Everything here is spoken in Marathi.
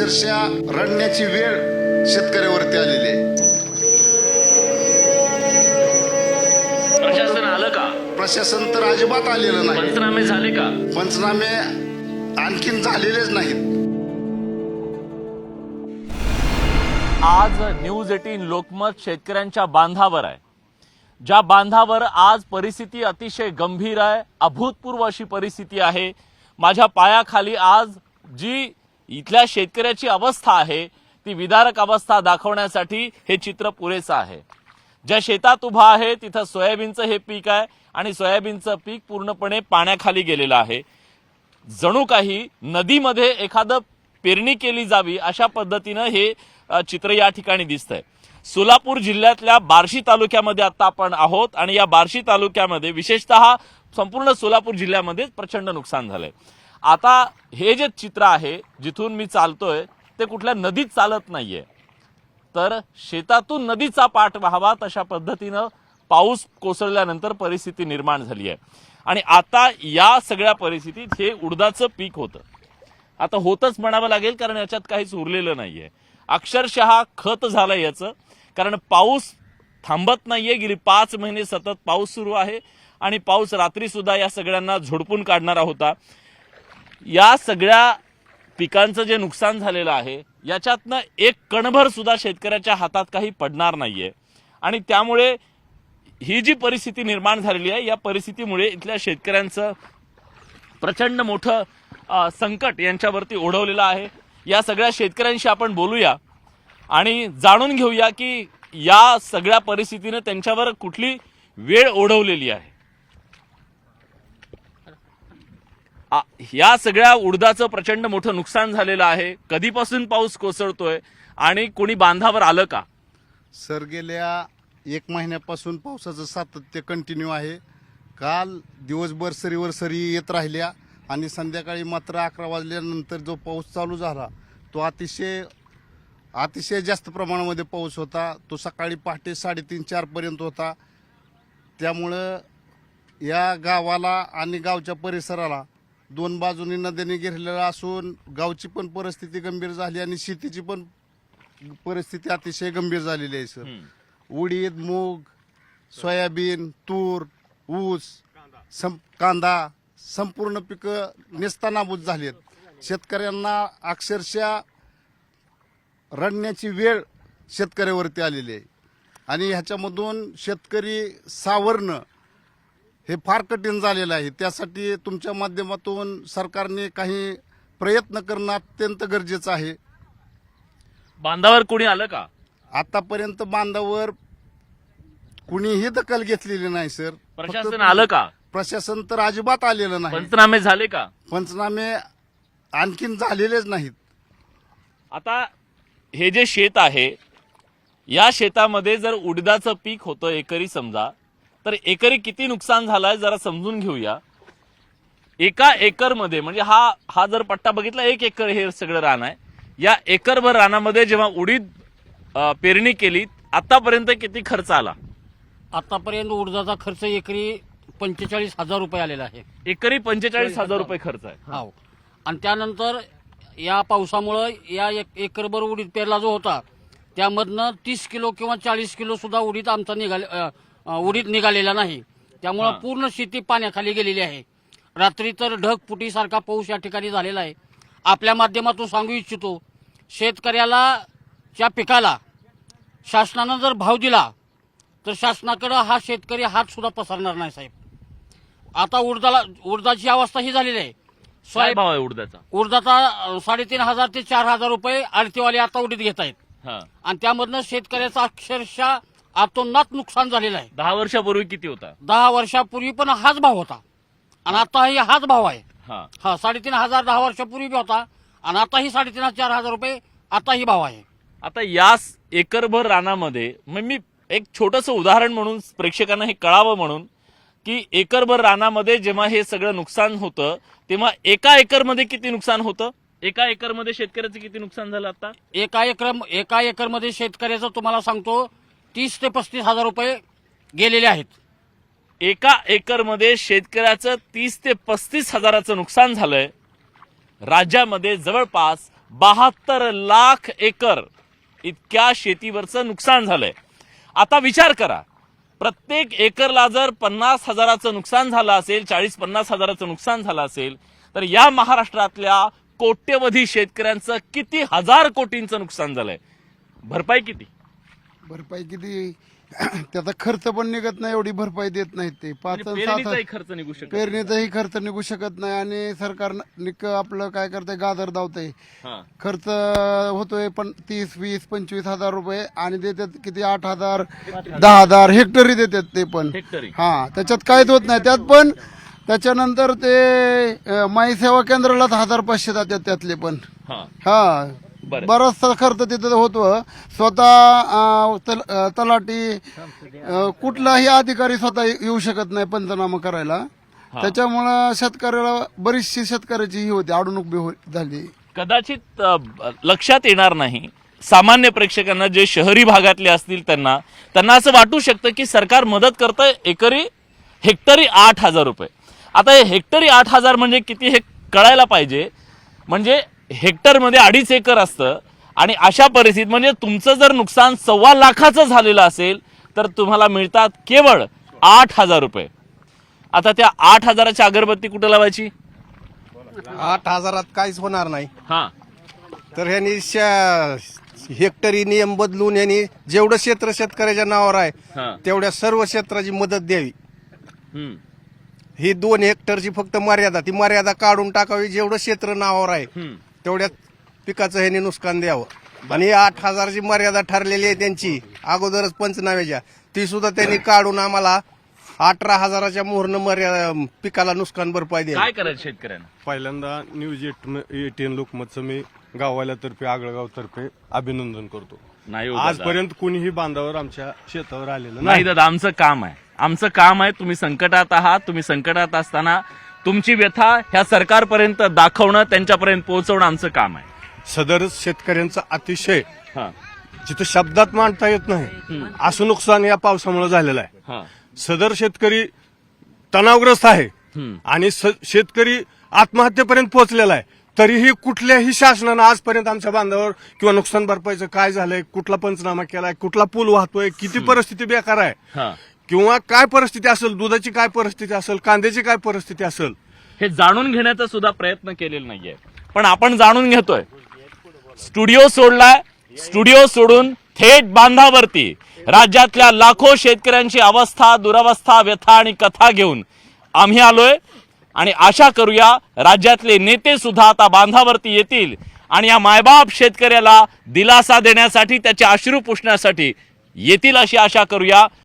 अक्षरशः रडण्याची वेळ शेतकऱ्यावरती आलेली आहे। प्रशासन आलं का? प्रशासन तर अजिबात आलेलं नाही। पंचनामे झाले का? पंचनामे आणखीन झालेलेच नाहीत। आज न्यूज 18 लोकमत शेतकऱ्यांच्या बांधावर आहे। ज्या बांधावर आज परिस्थिती अतिशय गंभीर आहे, अभूतपूर्व अशी परिस्थिती आहे। माझ्या पायाखाली आज जी इथल्या शेतकऱ्याची अवस्था आहे ती विदारक अवस्था दाखवण्यासाठी हे चित्र पुरेसं आहे। ज्या शेतात उभा आहे तिथं सोयाबीनचं हे पीक आहे आणि सोयाबीनचं पीक पूर्णपणे पाण्याखाली गेलेलं आहे। जणू काही नदीमध्ये एखादं पेरणी केली जावी अशा पद्धतीनं हे चित्र या ठिकाणी दिसतंय। सोलापूर जिल्ह्यातल्या बार्शी तालुक्यामध्ये आता आपण आहोत आणि या बार्शी तालुक्यामध्ये विशेषतः संपूर्ण सोलापूर जिल्ह्यामध्ये प्रचंड नुकसान झालंय। आता हे जे चित्र आहे जिथून मी चालतोय ते कुठल्या नदीत चालत नाहीये, तर शेतातून नदीचा पाठ व्हावा तशा पद्धतीनं पाऊस कोसळल्यानंतर परिस्थिती निर्माण झाली आहे। आणि आता या सगळ्या परिस्थितीत हे उडदाचं पीक होतं, आता होतच म्हणावं लागेल कारण याच्यात काहीच उरलेलं नाहीये। अक्षरशः खत झालं याचं, कारण पाऊस थांबत नाहीये। गेली 5 महिने सतत पाऊस सुरू आहे आणि पाऊस रात्री सुद्धा या सगळ्यांना झोडपून काढणारा होता। या सगळ्या पिकांचं जे नुकसान झालेलं आहे याच्यातनं एक कणभर सुद्धा शेतकऱ्याच्या हातात काही पडणार नाहीये आणि त्यामुळे ही जी परिस्थिती निर्माण झालेली आहे या परिस्थितीमुळे इथल्या शेतकऱ्यांचं प्रचंड मोठं संकट यांच्यावरती ओढवलेलं आहे। या सगळ्या शेतकऱ्यांशी आपण बोलूया आणि जाणून घेऊया की या सगळ्या परिस्थितीने त्यांच्यावर कुठली वेळ ओढवलेली आहे। या सगळ्या उडदाचं प्रचंड मोठं नुकसान झालेलं आहे। कधीपासून पाऊस कोसळतोय आणि कोणी बांधावर आलं का? सर गेल्या 1 महिन्यापासून पावसाचं सातत्य कंटिन्यू आहे। काल दिवसभर सरीवर सरी येत राहिल्या आणि संध्याकाळी मात्र 11 वाजल्यानंतर जो पाऊस चालू झाला तो अतिशय जास्त प्रमाणामध्ये पाऊस होता। तो सकाळी पहाटे 3:30-4 पर्यंत होता। त्यामुळं या गावाला आणि गावच्या परिसराला 2 बाजूनी नद्यांनी घेरलेला असून गावची पण परिस्थिती गंभीर झाली आणि शेतीची पण परिस्थिती अतिशय गंभीर झालेली आहे। सर उडीद, मूग, सोयाबीन, तूर, ऊस, कांदा संपूर्ण पिकं नेस्तनाबूत झालीत। शेतकऱ्यांना अक्षरशः रडण्याची वेळ शेतकऱ्यावरती आलेली आहे आणि ह्याच्यामधून शेतकरी सावरणं हे फार कठीण झालेलं आहे। त्यासाठी तुमच्या माध्यमातून सरकारने काही प्रयत्न करणं अत्यंत गरजेचं आहे। बांधावर कोणी आलं का? आतापर्यंत बांधावर कुणीही दखल घेतलेली नाही सर। प्रशासन आलं का? प्रशासन तर अजिबात आलेलं नाही। पंचनामे झाले का? पंचनामे आणखीन झालेलेच नाहीत। आता हे जे शेत आहे या शेतामध्ये जर उडदाचं पीक होतं एकरी समजा, तर एकरी किती नुकसान झालंय जरा समजून घेऊया। 1 एकरमध्ये म्हणजे हा जर पट्टा बघितला 1 एकर हे सगळं रान आहे। या एकरभर रानामध्ये जेव्हा उडीद पेरणी केली आतापर्यंत किती खर्च आला? आतापर्यंत उडदाचा खर्च एकरी 45,000 रुपये आलेला आहे। एकरी 45,000 रुपये खर्च आहे। हो, आणि त्यानंतर या पावसामुळे या एकरभर उडीद पेरला जो होता त्यामधनं 30 किलो किंवा 40 किलो सुद्धा उडीद आमचा उडीद निघालेला नाही। त्यामुळे पूर्ण शेती पाण्याखाली गेलेली आहे। रात्री तर ढगफुटीसारखा पाऊस या ठिकाणी झालेला आहे। आपल्या माध्यमातून सांगू इच्छितो, शेतकऱ्याला च्या पिकाला शासनानं जर भाव दिला तर शासनाकडे हा शेतकरी हात सुद्धा पसरणार नाही साहेब। आता उडदाची अवस्था ही झालेली आहे। काय भाव आहे उडदाचा? उडदाचा 3,500 ते 4,000 रुपये आडतीवाले आता उडीद घेत आहेत आणि त्यामधनं शेतकऱ्याचं अक्षरशः अतोनात नुकसान झालेलं आहे। 10 वर्षापूर्वी किती होता? 10 वर्षापूर्वी पण हाच भाव होता आणि आताही हाच भाव आहे। हा 3,500 10 वर्षापूर्वी बी होता आणि आताही 3,500-4,000 रुपये आताही भाव आहे। आता या एकरभर रानामध्ये मी एक छोटंसं उदाहरण म्हणून प्रेक्षकांना हे कळावं म्हणून की एकरभर रानामध्ये जेव्हा हे सगळं नुकसान होतं तेव्हा 1 एकरमध्ये किती नुकसान होतं? 1 एकरमध्ये शेतकऱ्याचं किती नुकसान झालं? आता 1 एकरमध्ये शेतकऱ्याचं तुम्हाला सांगतो 30 ते 35,000 रुपये गेलेले आहेत। 1 एकरमध्ये शेतकऱ्याचं 30 ते 35 हजाराचं नुकसान झालंय। राज्यामध्ये जवळपास 72 लाख एकर इतक्या शेतीवरचं नुकसान झालंय. आता विचार करा, प्रत्येक एकरला जर 50,000चं नुकसान झालं असेल, 40-50,000चं नुकसान झालं असेल, तर या महाराष्ट्रातल्या कोट्यवधी शेतकऱ्यांचं किती हजार कोटींचं नुकसान झालंय. भरपाई किती? भरपाई किती? त्याचा खर्च पण निघत नाही, एवढी भरपाई देत नाहीत ते. 5-7 पेरणीचाही खर्च निघू शकतो. पेरणीचाही खर्च निघू शकत नाही आणि सरकार आपलं काय करतंय, गाजर धावतंय. खर्च होतोय पण 30, 20, 25 हजार रुपये आणि देतात किती, 8,000, 10,000 हेक्टरी देतात ते पण. हेक्टरी. हा, त्याच्यात काहीच होत नाही. त्यात पण त्याच्यानंतर ते माई सेवा केंद्रालाच 1,500 जातात त्यातले पण. हा, बरं. बराचसा खर्च तिथं होतो. स्वतः तलाठी कुठलाही अधिकारी स्वतः येऊ शकत नाही पंचनामा करायला. त्याच्यामुळं शेतकऱ्याला बरीचशी शेतकऱ्याची ही होती, अडवणूक झाली. कदाचित लक्षात येणार नाही सामान्य प्रेक्षकांना, जे शहरी भागातले असतील त्यांना असं वाटू शकतं की सरकार मदत करतंय हेक्टरी 8,000 रुपये. आता हे हेक्टरी 8,000 म्हणजे किती हे कळायला पाहिजे. म्हणजे हेक्टरमध्ये 2.5 एकर असतं आणि अशा परिस्थितीत म्हणजे तुमचं जर नुकसान 1.25 लाखाचं झालेलं असेल तर तुम्हाला मिळतात केवळ 8,000 रुपये. आता त्या 8,000ची अगरबत्ती कुठं लावायची? 8,000 काहीच होणार नाही. हा, तर ह्यांनी हेक्टरी नियम बदलून यांनी जेवढं क्षेत्र शेतकऱ्याच्या नावावर आहे तेवढ्या सर्व क्षेत्राची मदत द्यावी. ही 2 हेक्टरची फक्त मर्यादा, ती मर्यादा काढून टाकावी. जेवढं क्षेत्र नावावर आहे तेवढ्या पिकाचं ह्यांनी नुकसान द्यावं. आणि 8,000ची मर्यादा ठरलेली आहे त्यांची अगोदरच पंचनाम्याच्या, ती सुद्धा त्यांनी काढून आम्हाला 18,000च्या मोहरनं मर्यादा पिकाला नुकसान भरपाई द्या. काय करायचं शेतकऱ्यांना? पहिल्यांदा न्यूज 18 लोकमतचं मी गाववाल्यातर्फे, आगळगाव तर्फे अभिनंदन करतो. नाही हो दादा. आजपर्यंत कुणीही बांधावर आमच्या शेतावर आलेलं नाही दादा, आमचं काम आहे. तुम्ही संकटात आहात. तुम्ही संकटात असताना तुमची व्यथा ह्या सरकारपर्यंत दाखवणं, त्यांच्यापर्यंत पोहोचवणं आमचं काम आहे. सदर शेतकऱ्यांचा अतिशय जिथं शब्दात मांडता येत नाही असं नुकसान या पावसामुळे झालेलं आहे. सदर शेतकरी तणावग्रस्त आहे आणि शेतकरी आत्महत्येपर्यंत पोहोचलेला आहे. तरीही कुठल्याही शासनानं आजपर्यंत आमच्या बांधावर किंवा नुकसान भरपाईचं काय झालंय, कुठला पंचनामा केलाय, कुठला पूल वाहतोय, किती परिस्थिती बेकार आहे किंवा काय परिस्थिती असेल, दुधाची काय परिस्थिती असेल, कांद्याची काय परिस्थिती असेल, हे जाणून घेण्याचा सुद्धा प्रयत्न केलेला नाहीये. पण आपण जाणून घेतोय. स्टुडिओ सोडलाय, स्टुडिओ सोडून थेट बांधावरती राज्यातल्या लाखो शेतकऱ्यांची अवस्था, दुरवस्था, व्यथा आणि कथा घेऊन आम्ही आलोय. आणि आशा करूया राज्यातले नेते सुद्धा आता बांधावरती येतील आणि या मायबाप शेतकऱ्याला दिलासा देण्यासाठी, त्याचे अश्रू पुसण्यासाठी येतील अशी आशा करूया.